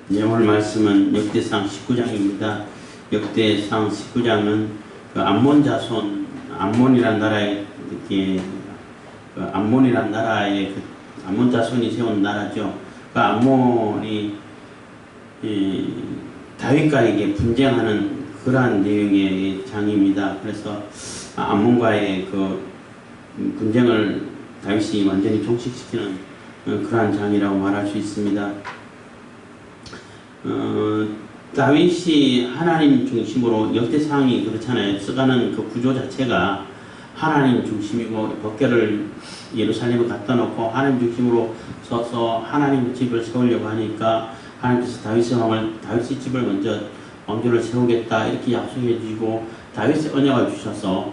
오늘 말씀은 역대상 19장입니다. 역대상 19장은 그 암몬 자손, 암몬이란 나라의 암몬이란 나라의 암몬 자손이 세운 나라죠. 그 암몬이 다윗과에게 분쟁하는 그러한 내용의 장입니다. 그래서 암몬과의 그 분쟁을 다윗이 완전히 종식시키는 그러한 장이라고 말할 수 있습니다. 다윗이 하나님 중심으로 역대상이 그렇잖아요. 써가는 그 구조 자체가 하나님 중심이고 법궤를 예루살렘에 갖다 놓고 하나님 중심으로 서서 하나님 집을 세우려고 하니까 하나님께서 다윗의 집을 먼저 왕조를 세우겠다 이렇게 약속해 주시고 다윗의 언약을 주셔서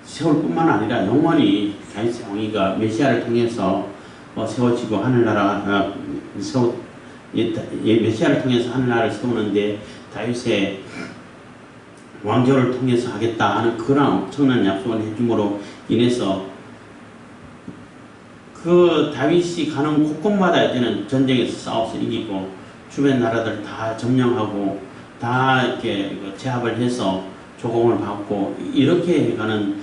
세울 뿐만 아니라 영원히 다윗의 왕위가 메시아를 통해서 세워지고 하늘나라가 메시아를 통해서 하늘나라를 세우는데 다윗의 왕조를 통해서 하겠다 하는 그런 엄청난 약속을 해줌으로 인해서 그 다윗이 가는 곳곳마다 이제는 전쟁에서 싸워서 이기고 주변 나라들 다 점령하고 다 이렇게 제압을 해서 조공을 받고 이렇게 가는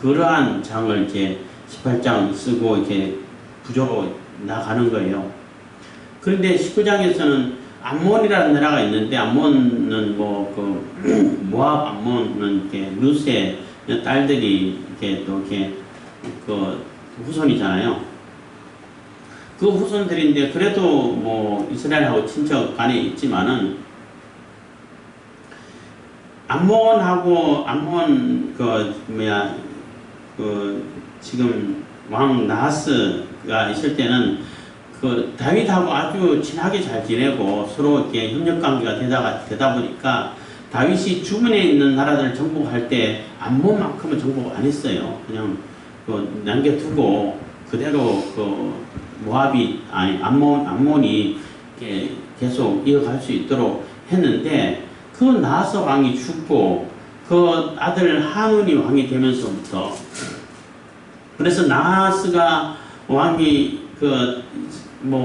그러한 장을 이제 18장 쓰고 이렇게 구조로 나가는 거예요. 그런데 19장에서는 암몬이라는 나라가 있는데 암몬은 모압 암몬은 이렇게 룻의 딸들이 이렇게 또 이렇게 그 후손이잖아요. 그 후손들인데 그래도 뭐 이스라엘하고 친척 간에 있지만은 암몬 지금 왕 나하스가 있을 때는 그 다윗하고 아주 친하게 잘 지내고 서로 이렇게 협력 관계가 되다 보니까 다윗이 주변에 있는 나라들을 정복할 때 암몬만큼은 정복 안 했어요. 그냥 남겨두고 그대로 암몬이 계속 이어갈 수 있도록 했는데 그 나하스 왕이 죽고 그 아들 한운이 왕이 되면서부터 그래서 나하스가 왕이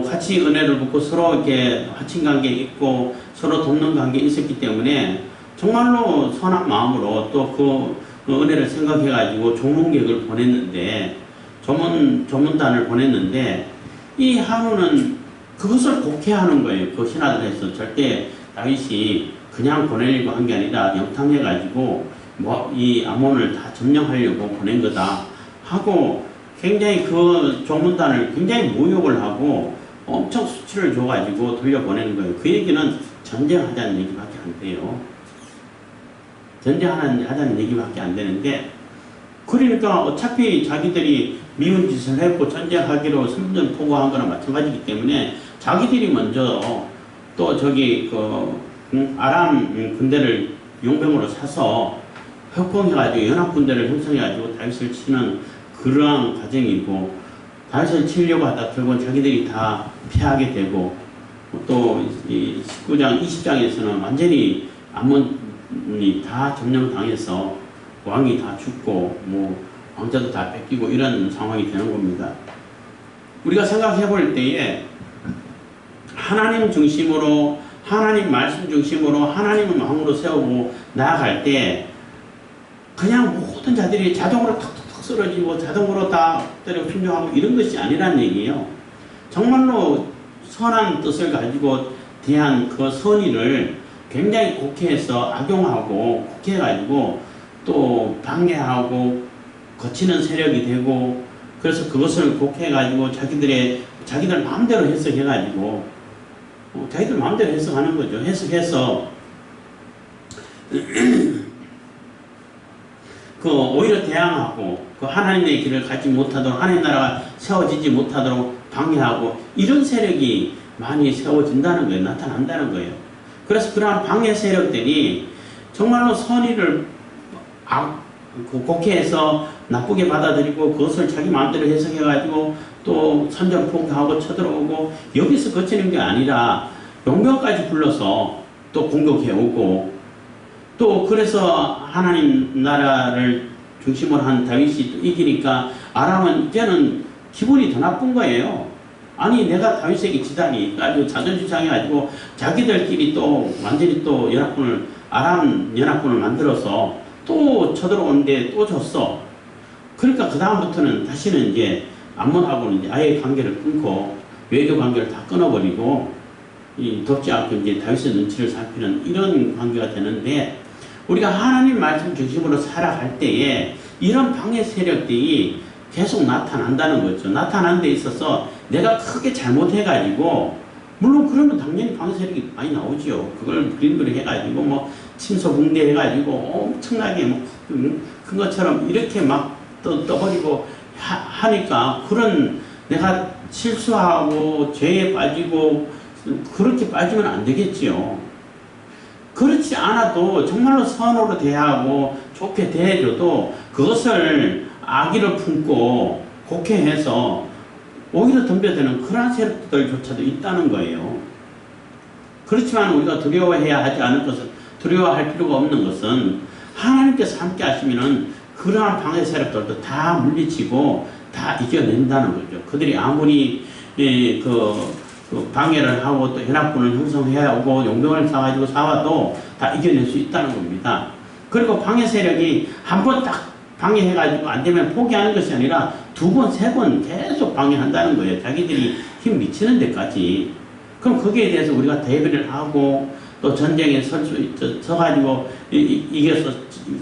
같이 은혜를 받고 서로 이렇게 화친 관계 있고 서로 돕는 관계 있었기 때문에 정말로 선한 마음으로 또 그 은혜를 생각해가지고 조문객을 보냈는데 조문단을 보냈는데 이 한우는 그것을 곡해하는 거예요. 그 신하들에서 절대 다윗이 그냥 보내려고 한 게 아니라 영탕해가지고 이 암몬을 다 점령하려고 보낸 거다 하고 굉장히 그 조문단을 굉장히 모욕을 하고 엄청 수치를 줘가지고 돌려보내는 거예요. 그 얘기는 전쟁하자는 얘기밖에 안 돼요. 전쟁하자는 얘기밖에 안 되는데 그러니까 어차피 자기들이 미운 짓을 했고 전쟁하기로 선전포고한 거나 마찬가지이기 때문에 자기들이 먼저 또 아람 군대를 용병으로 사서 협공해가지고 연합군대를 형성해가지고 다윗을 치는 그러한 과정이고 다윗을 치려고 하다 결국은 자기들이 다 패하게 되고 또 19장 20장에서는 완전히 암몬이 다 점령당해서 왕이 다 죽고 왕자도 다 뺏기고 이런 상황이 되는 겁니다. 우리가 생각해 볼 때에 하나님 중심으로 하나님 말씀 중심으로 하나님을 왕으로 세우고 나아갈 때 그냥 모든 자들이 자동으로 탁탁탁 쓰러지고 자동으로 다 때려 순종하고 이런 것이 아니란 얘기예요. 정말로 선한 뜻을 가지고 대한 그 선의를 굉장히 곡해해서 악용하고 곡해가지고 또 방해하고 거치는 세력이 되고 그래서 그것을 곡해가지고 자기들 마음대로 해석해가지고 자기들 마음대로 해석하는 거죠. 해석해서 오히려 대항하고 하나님의 길을 가지 못하도록 하나님 나라가 세워지지 못하도록 방해하고 이런 세력이 많이 세워진다는 거예요. 나타난다는 거예요. 그래서 그러한 방해 세력들이 정말로 선의를 곡해해서 나쁘게 받아들이고 그것을 자기 마음대로 해석해가지고 또 선전포고하고 쳐들어오고 여기서 거치는 게 아니라 용병까지 불러서 또 공격해오고 또 그래서 하나님 나라를 중심으로 한 다윗이 또 이기니까 아람은 이제는 기분이 더 나쁜 거예요. 아니 내가 다윗에게 지다니 아주 자존심 상해가지고 자기들끼리 또 완전히 또 연합군을 아람 연합군을 만들어서 또 쳐들어오는데 또 졌어. 그러니까 그 다음부터는 다시는 이제 암몬하고는 이제 아예 관계를 끊고 외교 관계를 다 끊어버리고 덥지 않고 이제 다윗의 눈치를 살피는 이런 관계가 되는데, 우리가 하나님 말씀 중심으로 살아갈 때에 이런 방해 세력들이 계속 나타난다는 거죠. 나타나는 데 있어서 내가 크게 잘못해가지고, 물론 그러면 당연히 방해 세력이 많이 나오죠. 그걸 그림으로 해가지고 뭐 침소붕대 해가지고 엄청나게 뭐 큰 것처럼 이렇게 막 떠버리고 하니까, 그런 내가 실수하고 죄에 빠지고 그렇게 빠지면 안 되겠지요. 그렇지 않아도 정말로 선으로 대하고 좋게 대해줘도 그것을 악의를 품고 곡해해서 오히려 덤벼드는 그런 세력들조차도 있다는 거예요. 그렇지만 우리가 두려워해야 하지 않을 것은, 두려워할 필요가 없는 것은 하나님께서 함께 하시면은 그러한 방해 세력들도 다 물리치고 다 이겨낸다는 거죠. 그들이 아무리 그 방해를 하고 또 연합군을 형성해야 오고 용병을 사가지고 싸워도 다 이겨낼 수 있다는 겁니다. 그리고 방해 세력이 한 번 딱 방해해가지고 안 되면 포기하는 것이 아니라 두 번, 세 번 계속 방해한다는 거예요. 자기들이 힘 미치는 데까지. 그럼 거기에 대해서 우리가 대비를 하고 또 전쟁에 서가지고 이겨서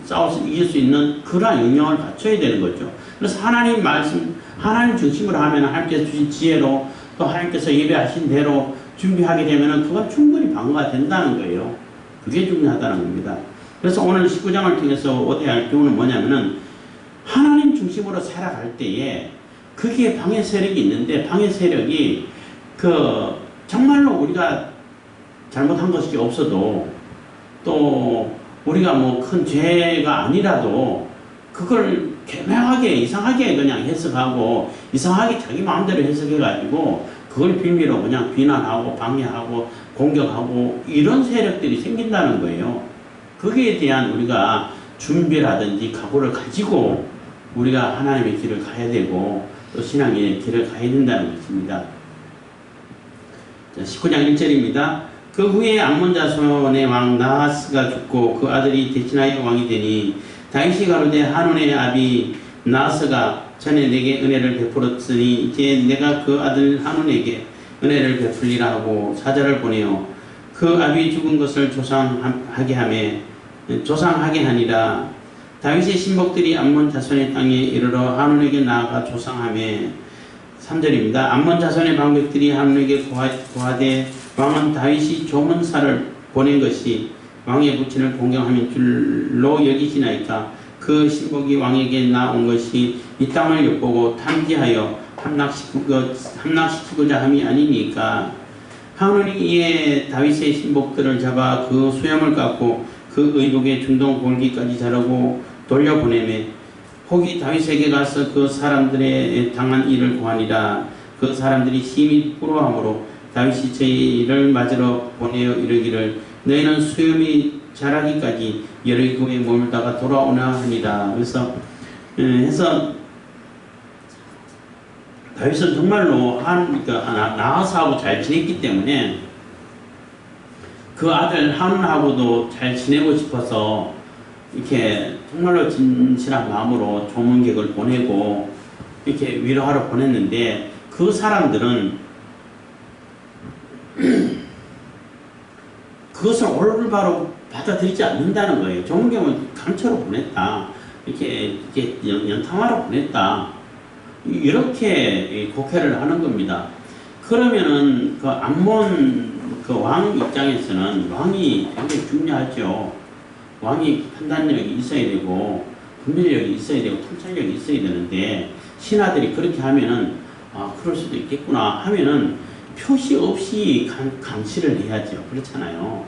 싸워서 이길 수 있는 그러한 역량을 갖춰야 되는 거죠. 그래서 하나님 말씀, 하나님 중심으로 하면 하나님께서 주신 지혜로 또 하나님께서 예배하신 대로 준비하게 되면 그건 충분히 방어가 된다는 거예요. 그게 중요하다는 겁니다. 그래서 오늘 19장을 통해서 얻어야 할 교훈은 뭐냐면은, 하나님 중심으로 살아갈 때에 거기에 방해 세력이 있는데, 방해 세력이 정말로 우리가 잘못한 것이 없어도 또 우리가 뭐 큰 죄가 아니라도 그걸 개명하게 이상하게 그냥 해석하고 이상하게 자기 마음대로 해석해가지고 그걸 빌미로 그냥 비난하고 방해하고 공격하고 이런 세력들이 생긴다는 거예요. 거기에 대한 우리가 준비라든지 각오를 가지고 우리가 하나님의 길을 가야 되고 또 신앙의 길을 가야 된다는 것입니다. 자, 19장 1절입니다. 그 후에 암몬 자손의 왕 나하스가 죽고 그 아들이 대신하여 왕이 되니, 다윗이 가로되 한온의 아비 나하스가 전에 내게 은혜를 베풀었으니 이제 내가 그 아들 한온에게 은혜를 베풀리라 하고 사자를 보내어 그 아비 죽은 것을 조상하게 하니라. 다윗의 신복들이 암몬 자손의 땅에 이르러 한온에게 나아가 조상하매. 3절입니다. 암몬 자손의 방백들이 한온에게 고하되 왕은 다윗이 조문사를 보낸 것이 왕의 부친을 공경함인 줄로 여기시나이까. 그 신복이 왕에게 나온 것이 이 땅을 엿보고 탐지하여 함락시키고자 함이 아니니까. 한온이 이에 다윗의 신복들을 잡아 그 수염을 깎고 그 의복의 중동 골기까지 자르고 돌려보내매, 혹이 다윗에게 가서 그 사람들의 당한 일을 고하니라. 그 사람들이 심히 부러워하므로 다윗이 저희를 맞으러 보내어 이르기를 너희는 수염이 자라기까지 여리고에 머물다가 돌아오나 하니라. 그래서 해서 다윗은 정말로 나하스하고 잘 지냈기 때문에 그 아들 한온하고도 잘 지내고 싶어서 이렇게 정말로 진실한 마음으로 조문객을 보내고 이렇게 위로하러 보냈는데, 그 사람들은 그것을 올바로 받아들이지 않는다는 거예요. 조문객은 강처로 보냈다, 이렇게 연탐하러 보냈다, 이렇게 곡해를 하는 겁니다. 그러면은 그 암몬 그 왕 입장에서는 왕이 굉장히 중요하죠. 왕이 판단력이 있어야 되고 분별력이 있어야 되고 통찰력이 있어야 되는데, 신하들이 그렇게 하면은 그럴 수도 있겠구나 하면은 표시 없이 감시를 해야죠. 그렇잖아요.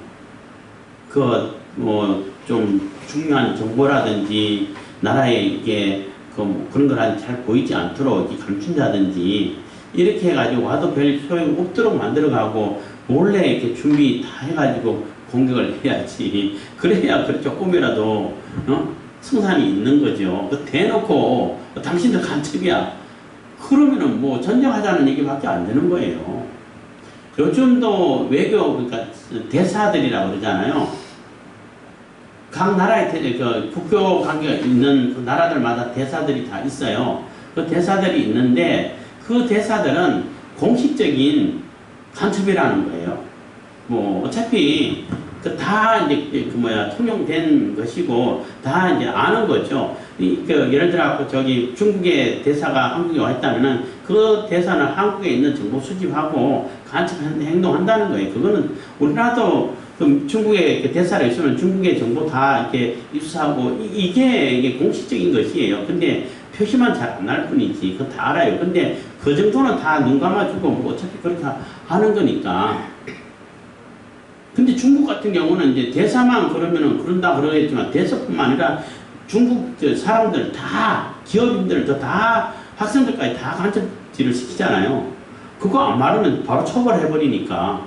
뭐 좀 중요한 정보라든지 나라에 이게 그런 걸 잘 보이지 않도록 이렇게 감춘다든지 이렇게 해가지고 와도 별 소용 없도록 만들어가고 몰래 이렇게 준비 다 해가지고 공격을 해야지. 그래야 조금이라도 승산이 있는 거죠. 대놓고 당신들 간첩이야, 그러면은 뭐 전쟁하자는 얘기밖에 안 되는 거예요. 요즘도 외교, 그러니까 대사들이라고 그러잖아요. 각 나라의 국교 관계가 있는 그 나라들마다 대사들이 다 있어요. 그 대사들이 있는데 그 대사들은 공식적인 간첩이라는 거예요. 뭐 어차피 그 다 이제 통용된 것이고 다 이제 아는 거죠. 예를 들어 저기 중국의 대사가 한국에 와 있다면은 그 대사는 한국에 있는 정보 수집하고 간첩 행동한다는 거예요. 그거는 우리나라도 중국에 대사를 있으면 중국의 정보 다 이렇게 입수하고 이게 공식적인 것이에요. 근데 표시만 잘 안 날 뿐이지 그거 다 알아요. 근데 그 정도는 다 눈 감아주고 뭐 어차피 그렇게 하는 거니까. 근데 중국 같은 경우는 이제 대사만 그러면은 그런다 그러겠지만 대사뿐만 아니라 중국 사람들 다 기업인들 다 학생들까지 다 간첩질을 시키잖아요. 그거 안 말하면 바로 처벌해버리니까.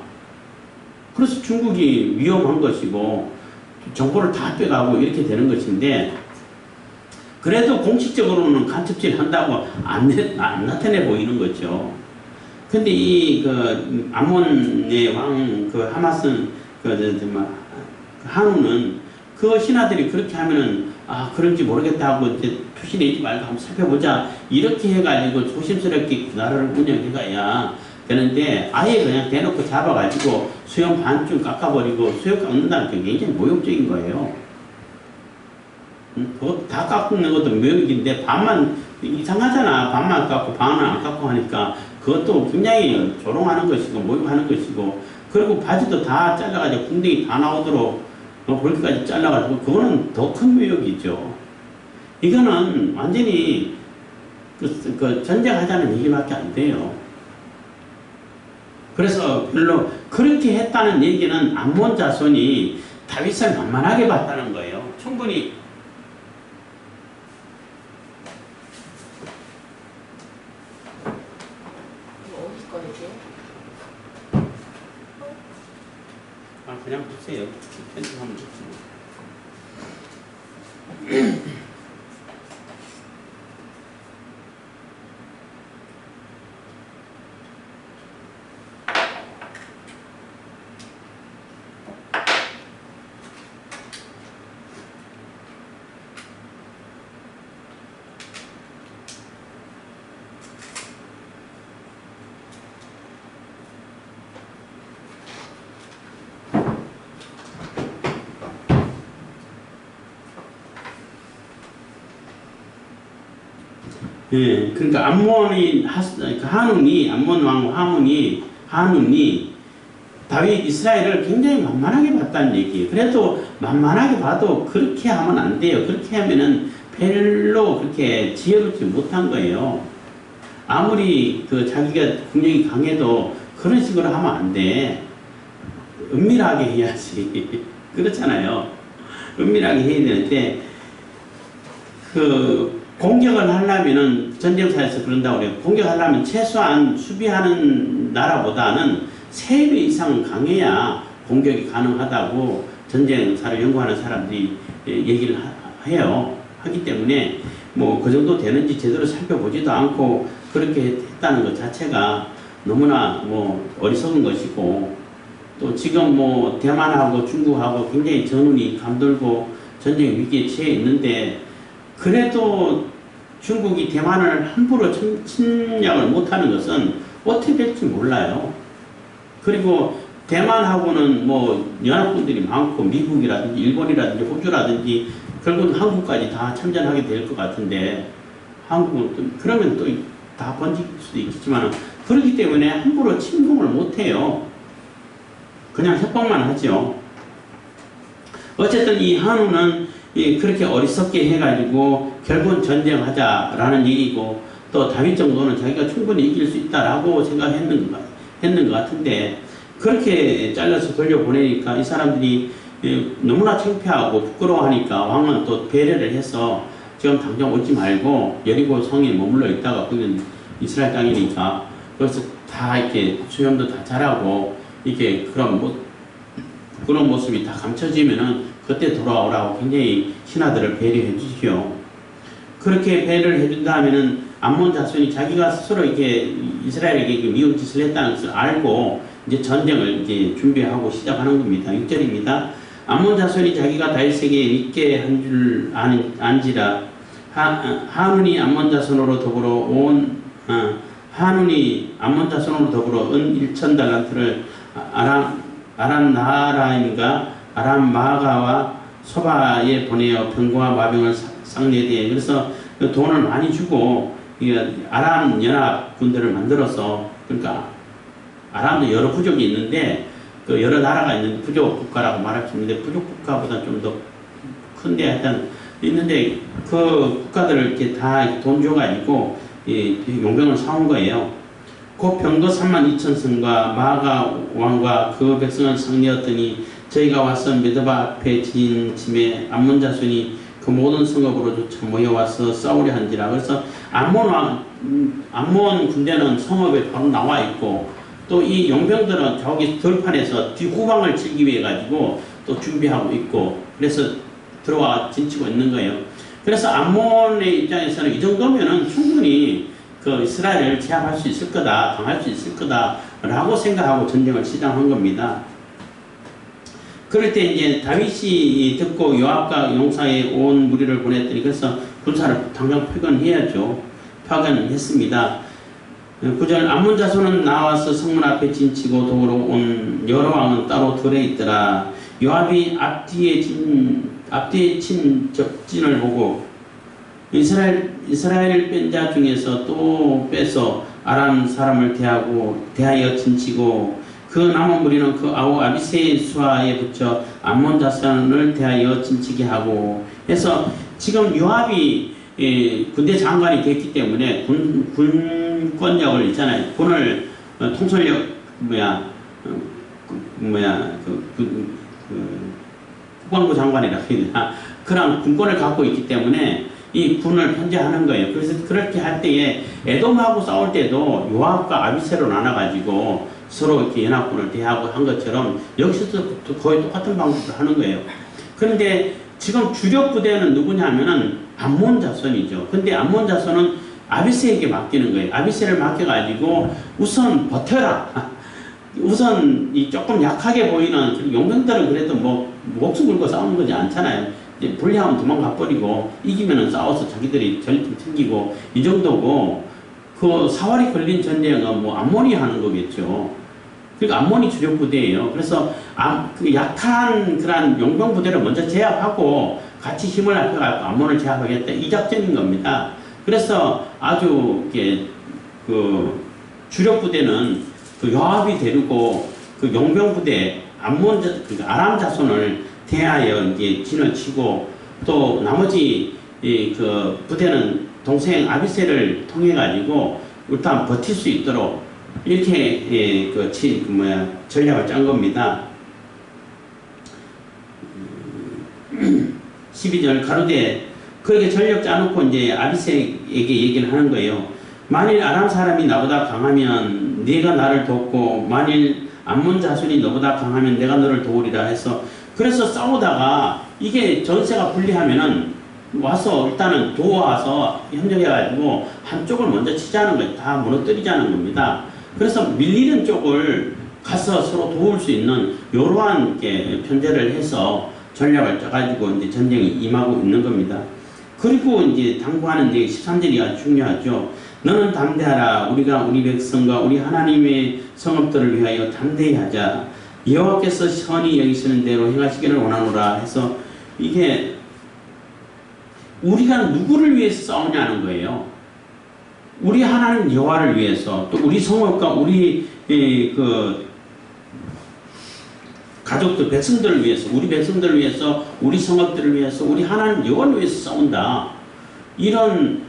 그래서 중국이 위험한 것이고 정보를 다 빼가고 이렇게 되는 것인데 그래도 공식적으로는 간첩질 한다고 안 나타내 보이는 거죠. 근데 아몬의 왕 하마스 한우는 그 신하들이 그렇게 하면은 그런지 모르겠다 하고 이제 표시 내지 말고 한번 살펴보자 이렇게 해가지고 조심스럽게 그 나라를 운영해가야 되는데 아예 그냥 대놓고 잡아가지고 수염 반쯤 깎아버리고 수염 깎는다는 게 굉장히 모욕적인 거예요. 그거 다 깎는 것도 모욕인데 반만 이상하잖아. 반만 깎고 반은 안 깎고 하니까 그것도 굉장히 조롱하는 것이고 모욕하는 것이고 그리고 바지도 다 잘라가지고 궁뎅이 다 나오도록 그렇게까지 잘라가지고 그거는 더 큰 모욕이죠. 이거는 완전히 전쟁하자는 얘기밖에 안 돼요. 그래서 별로 그렇게 했다는 얘기는 암몬 자손이 다윗을 만만하게 봤다는 거예요. 충분히 그냥 보세요. 편집하면 좋습니다. 예, 그러니까 암몬 왕 한운이 다윗 이스라엘을 굉장히 만만하게 봤다는 얘기예요. 그래도 만만하게 봐도 그렇게 하면 안 돼요. 그렇게 하면은 별로 그렇게 지혜롭지 못한 거예요. 아무리 자기가 국력이 강해도 그런 식으로 하면 안 돼. 은밀하게 해야지. 그렇잖아요. 은밀하게 해야 되는데 공격을 하려면은 전쟁사에서 그런다고 그래요. 공격하려면 최소한 수비하는 나라보다는 3배 이상 강해야 공격이 가능하다고 전쟁사를 연구하는 사람들이 얘기를 해요. 하기 때문에 뭐 그 정도 되는지 제대로 살펴보지도 않고 그렇게 했다는 것 자체가 너무나 어리석은 것이고 또 지금 대만하고 중국하고 굉장히 전운이 감돌고 전쟁 위기에 처해 있는데 그래도 중국이 대만을 함부로 침략을 못하는 것은 어떻게 될지 몰라요. 그리고 대만하고는 연합군들이 많고 미국이라든지 일본이라든지 호주라든지 결국은 한국까지 다 참전하게 될 것 같은데 한국은 그러면 또 다 번질 수도 있겠지만 그렇기 때문에 함부로 침공을 못해요. 그냥 협박만 하죠. 어쨌든 이 한우는 그렇게 어리석게 해가지고 결국은 전쟁하자라는 얘기고 또 다윗 정도는 자기가 충분히 이길 수 있다라고 생각했는 것 같은데 그렇게 잘라서 돌려보내니까 이 사람들이 너무나 창피하고 부끄러워하니까 왕은 또 배려를 해서 지금 당장 오지 말고 여리고 성에 머물러 있다가 거기는 이스라엘 땅이니까 그래서 다 이렇게 수염도 다 자라고 이렇게 그런 모습이 다 감춰지면은 그때 돌아오라고 굉장히 신하들을 배려해 주시오. 그렇게 배려를 해준다 하면은 암몬 자손이 자기가 스스로 이렇게 이스라엘에게 미운 짓을 했다는 것을 알고 이제 전쟁을 이제 준비하고 시작하는 겁니다. 6절입니다. 암몬 자손이 자기가 다윗에게 믿게 한 줄 안지라 한운이 암몬 자손으로 더불어 한운이 암몬 자손으로 더불어 은 1,000달란트를 아람 나하라임과 아람 마가와 소바에 보내어 병과 마병을 상례되에 그래서 그 돈을 많이 주고 아람 연합 군대를 만들어서 그러니까 아람도 여러 부족이 있는데 그 여러 나라가 있는 부족 국가라고 말할 수 있는데 부족 국가보다 좀 더 큰데 하여튼 있는데 그 국가들을 이렇게 다 돈 줘가지고 용병을 사온 거예요. 곧 병거 32,000승과 마가 왕과 그 백성을 상례하더니 저희가 와서 메드바 앞에 지인 짐에 암몬 자손이 그 모든 성읍으로 조차 모여와서 싸우려 한지라. 그래서 암몬 군대는 성읍에 바로 나와 있고 또 이 용병들은 저기 들판에서 뒤후방을 치기 위해 가지고 또 준비하고 있고 그래서 들어와 진치고 있는 거예요. 그래서 암몬의 입장에서는 이 정도면은 충분히 그 이스라엘을 제압할 수 있을 거다, 당할 수 있을 거다라고 생각하고 전쟁을 시작한 겁니다. 그럴 때 이제 다윗이 듣고 요압과 용사에 온 무리를 보냈더니 그래서 군사를 당장 파견했습니다. 9절 암몬 자손은 나와서 성문 앞에 진치고 도우러 온 여러 왕은 따로 들에 있더라. 요압이 앞뒤에 친 적진을 보고 이스라엘 뺀 자 중에서 또 빼서 아람 사람을 대하여 진치고 그 남은 무리는 그 아우 아비새의 수하에 붙여 암몬 자손을 대하여 진치게 하고 해서 지금 요압이 군대 장관이 됐기 때문에 군권력을 있잖아요. 군을 통솔력 국방부 장관이라 해야 되나 그런 군권을 갖고 있기 때문에 이 군을 편제하는 거예요. 그래서 그렇게 할 때에 에돔하고 싸울 때도 요압과 아비새로 나눠가지고 서로 이렇게 연합군을 대하고 한 것처럼 여기서도 거의 똑같은 방법을 하는 거예요. 그런데 지금 주력 부대는 누구냐면은 암몬 자손이죠. 근데 암몬 자손은 아비새에게 맡기는 거예요. 아비새를 맡겨가지고 우선 버텨라. 우선 이 조금 약하게 보이는 용병들은 그래도 뭐 목숨 걸고 싸우는 거지 않잖아요. 이제 불리하면 도망가 버리고 이기면은 싸워서 자기들이 전리품 챙기고 이 정도고 그 사활이 걸린 전쟁은 뭐 암몬이 하는 거겠죠. 그러니까 암몬이 주력 부대예요. 그래서 그 약한 그런 용병 부대를 먼저 제압하고 같이 힘을 합해갖고 암몬을 제압하겠다 이 작전인 겁니다. 그래서 아주 그 주력 부대는 그 요압이 데리고 그 용병 부대 그 아람 자손을 대하여 이제 진을 치고 또 나머지 그 부대는 동생 아비새를 통해 가지고 일단 버틸 수 있도록 이렇게 전략을 짠 겁니다. 12절 가로되 그에게 전력 짜놓고 이제 아비새에게 얘기를 하는 거예요. 만일 아람 사람이 나보다 강하면 네가 나를 돕고 만일 암몬 자손이 너보다 강하면 내가 너를 도우리라 해서 그래서 싸우다가 이게 전세가 불리하면은 와서 일단은 도와서 협력해가지고 한쪽을 먼저 치자는 거예요. 다 무너뜨리자는 겁니다. 그래서 밀리는 쪽을 가서 서로 도울 수 있는 이러한 편제를 해서 전략을 짜가지고 이제 전쟁에 임하고 있는 겁니다. 그리고 이제 당부하는 데 13절이 아주 중요하죠. 너는 담대하라. 우리가 우리 백성과 우리 하나님의 성읍들을 위하여 담대히 하자. 여호와께서 선히 여기시는 대로 행하시기를 원하노라 해서 이게 우리가 누구를 위해서 싸우냐는 거예요. 우리 하나님 여호와를 위해서 또 우리 성읍과 우리 그 가족들, 백성들을 위해서 우리 백성들을 위해서 우리 성읍들을 위해서 우리 하나님 여호와를 위해서 싸운다. 이런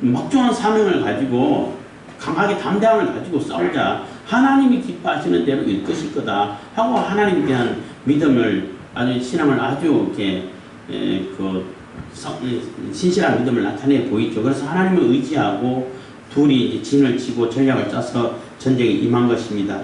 막중한 사명을 가지고 강하게 담대함을 가지고 싸우자. 하나님이 기뻐하시는 대로 이끌실 거다 하고 하나님에 대한 믿음을 아주 신앙을 아주 이렇게 신실한 믿음을 나타내 보이죠. 그래서 하나님을 의지하고 둘이 이제 진을 치고 전략을 짜서 전쟁에 임한 것입니다.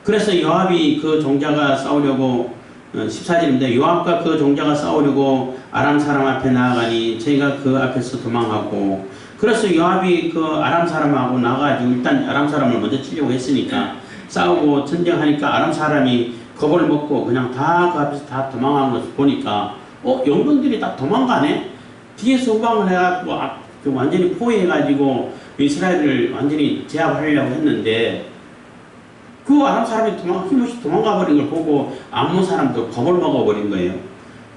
그래서 요압이 그 종자가 싸우려고 14절입니다. 요압과 그 종자가 싸우려고 아람 사람 앞에 나아가니 저희가 그 앞에서 도망하고 그래서 요압이 그 아람 사람하고 나가가지고 일단 아람 사람을 먼저 치려고 했으니까 싸우고 전쟁하니까 아람 사람이 겁을 먹고 그냥 다 그 앞에서 다 도망가는 것을 보니까 영병들이 다 도망가네? 뒤에서 후방을 해갖고 완전히 포위해가지고 이스라엘을 완전히 제압하려고 했는데 그 아람 사람이 힘없이 도망가 버린 걸 보고 암몬 사람도 겁을 먹어버린 거예요.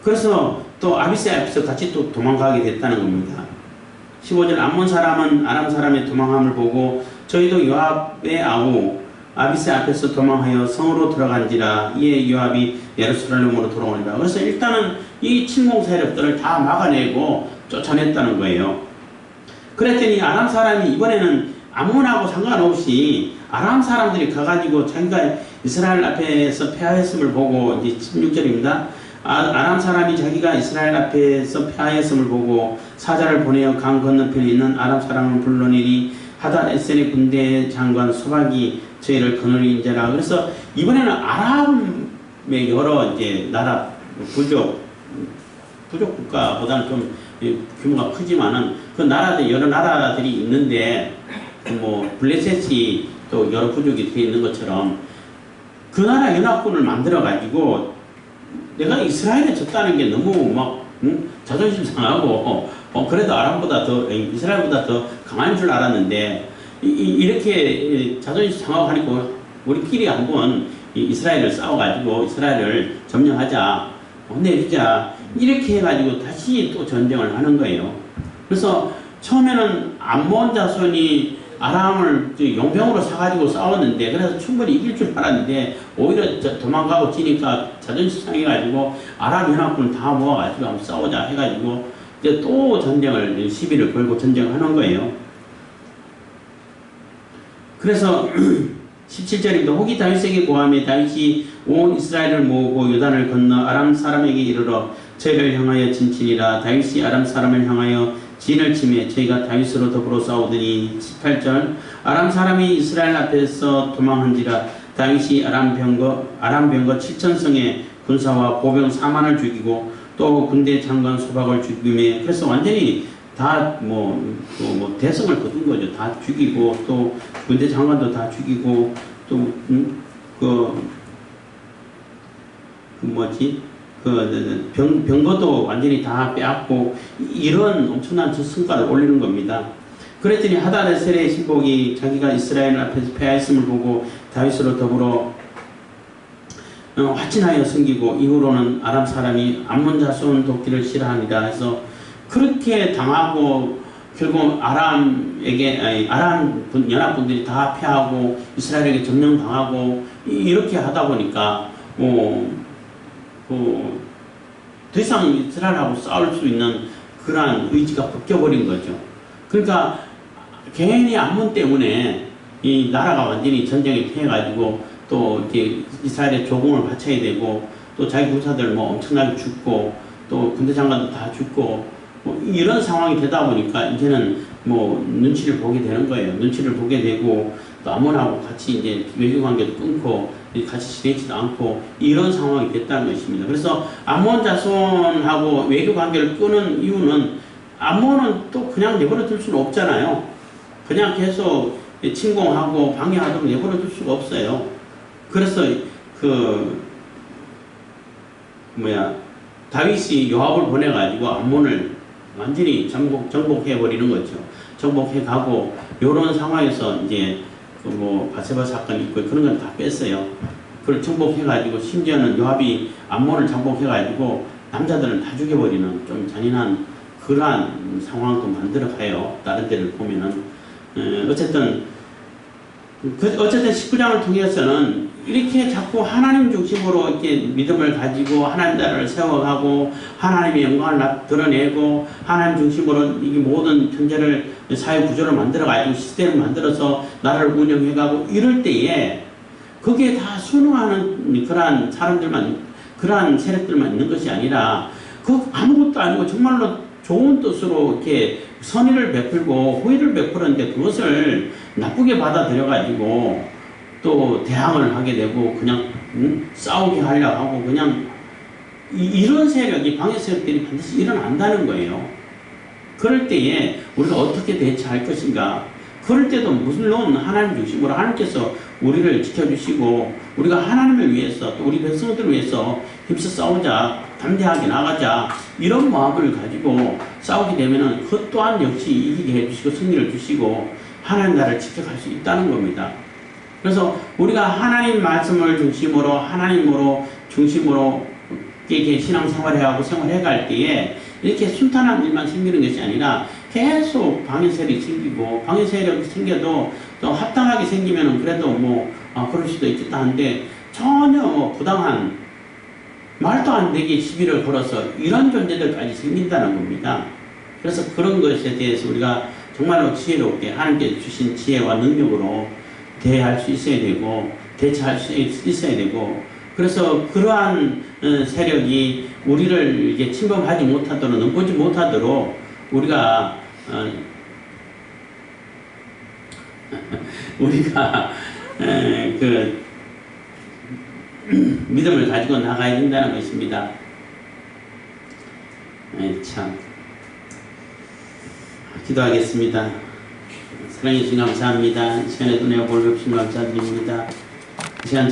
그래서 또 아비새 앞에서 같이 또 도망가게 됐다는 겁니다. 15절 암몬 사람은 아람 사람의 도망함을 보고 저희도 요압의 아우 아비새 앞에서 도망하여 성으로 들어간지라 이에 요압이 예루살렘으로 돌아오니라. 그래서 일단은 이 침공 세력들을 다 막아내고 쫓아냈다는 거예요. 그랬더니 아람 사람이 이번에는 암몬하고 상관없이 아람 사람들이 가가지고 자기가 이스라엘 앞에서 패하였음을 보고 이제 16절입니다. 아람 사람이 자기가 이스라엘 앞에서 패하였음을 보고 사자를 보내어 강 건너편에 있는 아람 사람을 불러내리 하닷 에셀의 군대 장관 소박이 저희를 거느린지라. 그래서 이번에는 아람의 여러 이제 나라 부족 국가보다는 좀 규모가 크지만은 그 나라들 여러 나라들이 있는데 뭐 블레셋이 또 여러 부족이 되어 있는 것처럼 그 나라 연합군을 만들어 가지고 내가 이스라엘에 졌다는 게 너무 막 자존심 상하고 그래도 아람보다 더 이스라엘보다 더 강한 줄 알았는데 이렇게 자존심 상하고 하니까 우리끼리 한번 이스라엘을 싸워가지고 이스라엘을 점령하자 혼내주자 이렇게 해가지고 다시 또 전쟁을 하는 거예요. 그래서 처음에는 암몬 자손이 아람을 용병으로 사가지고 싸웠는데 그래서 충분히 이길 줄 알았는데 오히려 도망가고 지니까 자존심 상해가지고 아람 연합군을 다 모아가지고 한번 싸우자 해가지고 이제 또 전쟁을 시비를 걸고 전쟁하는 거예요. 그래서 17절입니다. 혹이 다윗에게 고하며 다윗이 온 이스라엘을 모으고 요단을 건너 아람 사람에게 이르러 저희를 향하여 진치니라. 다윗이 아람 사람을 향하여 진을 치매 저희가 다윗으로 더불어 싸우더니 18절 아람 사람이 이스라엘 앞에서 도망한지라. 다윗이 아람 병거 7,000성의 군사와 보병 4만을 죽이고 또 군대 장관 소박을 죽이며 그래서 완전히 다 대성을 거둔 거죠. 다 죽이고 또 군대 장관도 다 죽이고 또 병거도 완전히 다 빼앗고 이런 엄청난 성과를 올리는 겁니다. 그랬더니 하닷에셀의 신복이 자기가 이스라엘 앞에서 패하였음을 보고 다윗으로 더불어 화친하여 섬기고 이후로는 아람 사람이 암몬 자손 돕기를 싫어하니라 해서 그렇게 당하고 결국 아람 연합군들이 다 패하고 이스라엘에게 점령당하고 이렇게 하다 보니까 더 이상 이스라엘하고 싸울 수 있는 그러한 의지가 벗겨버린 거죠. 그러니까 괜히 암몬 때문에 이 나라가 완전히 전쟁에 패해가지고 또 이렇게 이스라엘의 조공을 바쳐야 되고 또 자기 군사들 엄청나게 죽고 또 군대 장관도 다 죽고 이런 상황이 되다 보니까 이제는 눈치를 보게 되는 거예요. 눈치를 보게 되고 또 암몬하고 같이 이제 외교 관계도 끊고 같이 지내지도 않고 이런 상황이 됐다는 것입니다. 그래서 암몬 자손하고 외교 관계를 끊은 이유는 암몬은 또 그냥 내버려 둘 수는 없잖아요. 그냥 계속 침공하고 방해하도록 내버려 둘 수가 없어요. 그래서 다윗이 요압을 보내가지고 암몬을 완전히 정복해버리는 거죠. 정복해가고 요런 상황에서 이제 바세바 사건이 있고 그런 건 다 뺐어요. 그걸 정복해가지고 심지어는 요압이 암몬을 정복해가지고 남자들은 다 죽여버리는 좀 잔인한 그러한 상황도 만들어가요. 다른 데를 보면은 어쨌든 19장을 통해서는 이렇게 자꾸 하나님 중심으로 이렇게 믿음을 가지고 하나님 나라를 세워가고 하나님의 영광을 드러내고 하나님 중심으로 이 모든 현재를 사회 구조를 만들어가지고 시스템을 만들어서 나라를 운영해가고 이럴 때에 거기에 다 순응하는 그러한 사람들만 그러한 세력들만 있는 것이 아니라 그 아무것도 아니고 정말로 좋은 뜻으로 이렇게 선의를 베풀고 호의를 베풀었는데 그것을 나쁘게 받아들여가지고 또 대항을 하게 되고 그냥 싸우게 하려고 하고 그냥 이런 세력이 방해 세력들이 반드시 일어난다는 거예요. 그럴 때에 우리가 어떻게 대처할 것인가. 그럴 때도 물론 하나님 중심으로 하나님께서 우리를 지켜주시고 우리가 하나님을 위해서 또 우리 백성들을 위해서 힘써 싸우자, 담대하게 나가자 이런 마음을 가지고 싸우게 되면은 그 또한 역시 이기게 해주시고 승리를 주시고 하나님 나라를 지켜갈 수 있다는 겁니다. 그래서 우리가 하나님 말씀을 중심으로 하나님으로 중심으로 이렇게 신앙생활해하고 생활해갈 때에 이렇게 순탄한 일만 생기는 것이 아니라 계속 방해세력이 생기고 방해세력이 생겨도 또 합당하게 생기면은 그래도 그럴 수도 있겠다 한데 전혀 부당한 말도 안 되게 시비를 걸어서 이런 존재들까지 생긴다는 겁니다. 그래서 그런 것에 대해서 우리가 정말로 지혜롭게 하나님께 주신 지혜와 능력으로 대할 수 있어야 되고 대처할 수 있어야 되고 그래서 그러한 세력이 우리를 이게 침범하지 못하도록 넘보지 못하도록 우리가 그 믿음을 가지고 나가야 된다는 것입니다. 참 기도하겠습니다. 사랑해 주님 감사합니다. 이 시간에도 내가 볼 뵙심 감사드립니다. 이 시간